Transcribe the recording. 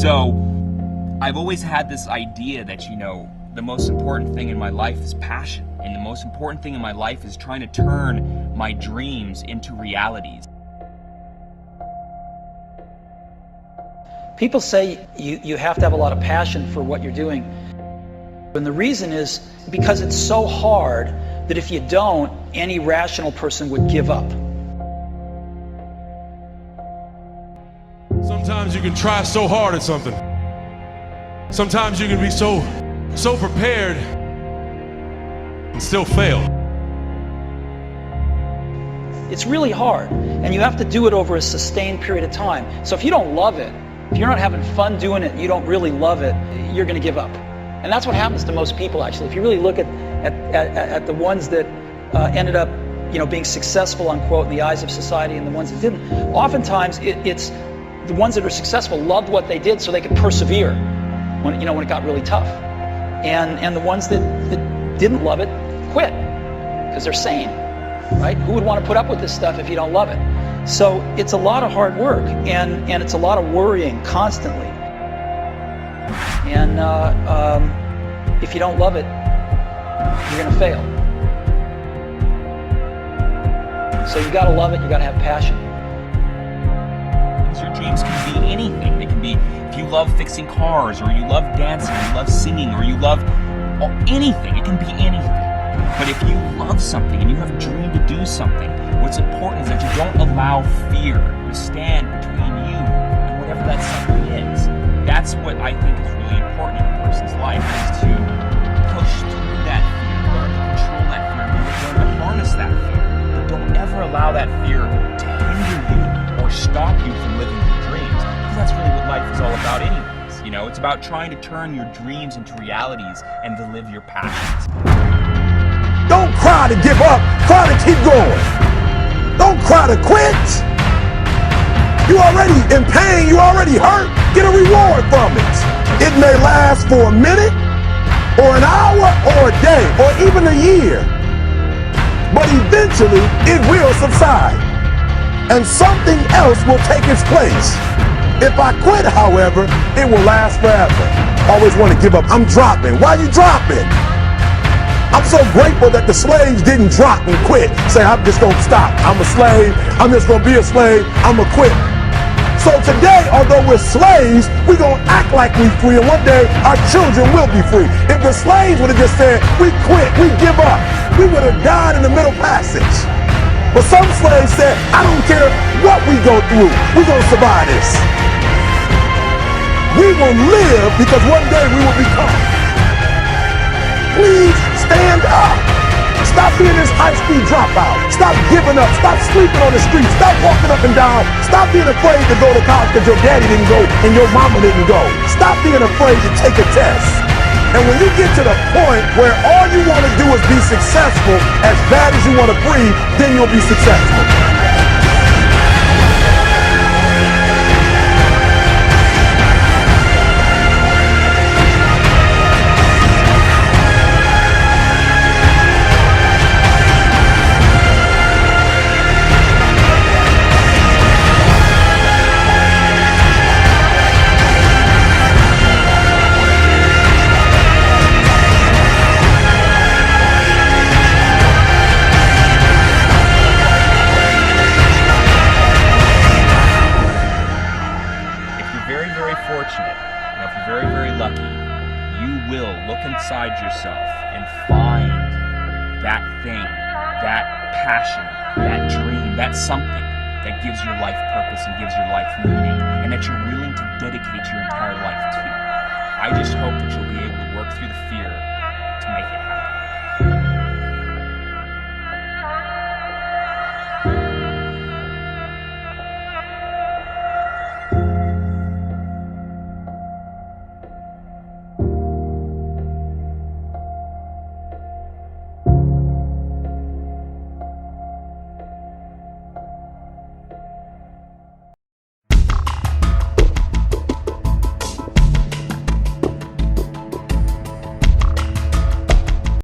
So I've always had this idea that, you know, the most important thing in my life is passion, and the most important thing in my life is trying to turn my dreams into realities. People say you have to have a lot of passion for what you're doing. And the reason is because it's so hard that if you don't, any rational person would give up. Sometimes you can try so hard at something. Sometimes you can be so prepared and still fail. It's really hard, and you have to do it over a sustained period of time. So if you don't love it, if you're not having fun doing it, you don't really love it, you're going to give up. And that's what happens to most people, actually. If you really look at the ones that ended up, you know, being successful, unquote, in the eyes of society, and the ones that didn't, oftentimes it's the ones that are successful loved what they did so they could persevere when it got really tough. And the ones that didn't love it quit because they're sane, right? Who would want to put up with this stuff if you don't love it? So it's a lot of hard work, and it's a lot of worrying constantly. And if you don't love it, you're going to fail. So you got to love it. You got to have passion. Your dreams can be anything. They can be if you love fixing cars, or you love dancing, or you love singing, or you love anything. It can be anything. But if you love something and you have a dream to do something, what's important is that you don't allow fear to stand between you and whatever that something is. That's what I think is really important in a person's life, is to push through that fear, learn to control that fear, learn to harness that fear. But don't ever allow that fear to hinder you or stop you from living your dreams, because that's really what life is all about anyways. You know, it's about trying to turn your dreams into realities and to live your passions. Don't cry to give up, cry to keep going. Don't cry to quit. You already in pain, you already hurt, get a reward from it. It may last for a minute, or an hour, or a day, or even a year. But eventually, it will subside, and something else will take its place. If I quit, however, it will last forever. Always want to give up. I'm dropping. Why you dropping? I'm so grateful that the slaves didn't drop and quit. Say, I'm just gonna stop. I'm a slave. I'm just gonna be a slave. I'm gonna quit. So today, although we're slaves, we're gonna act like we're free, and one day our children will be free. If the slaves would have just said, we quit, we give up, we would have died in the Middle Passage. But some slaves said, I don't care what we go through, we're gonna survive this. We will live because one day we will become. Please stand up. Stop being this high-speed dropout. Stop giving up. Stop sleeping on the street. Stop walking up and down. Stop being afraid to go to college because your daddy didn't go and your mama didn't go. Stop being afraid to take a test. And when you get to the point where all you want to do is be successful, as bad as you want to breathe, then you'll be successful. Inside yourself and find that thing, that passion, that dream, that something that gives your life purpose and gives your life meaning, and that you're willing to dedicate your entire life to. I just hope that you'll be able to work through the fear to make it happen.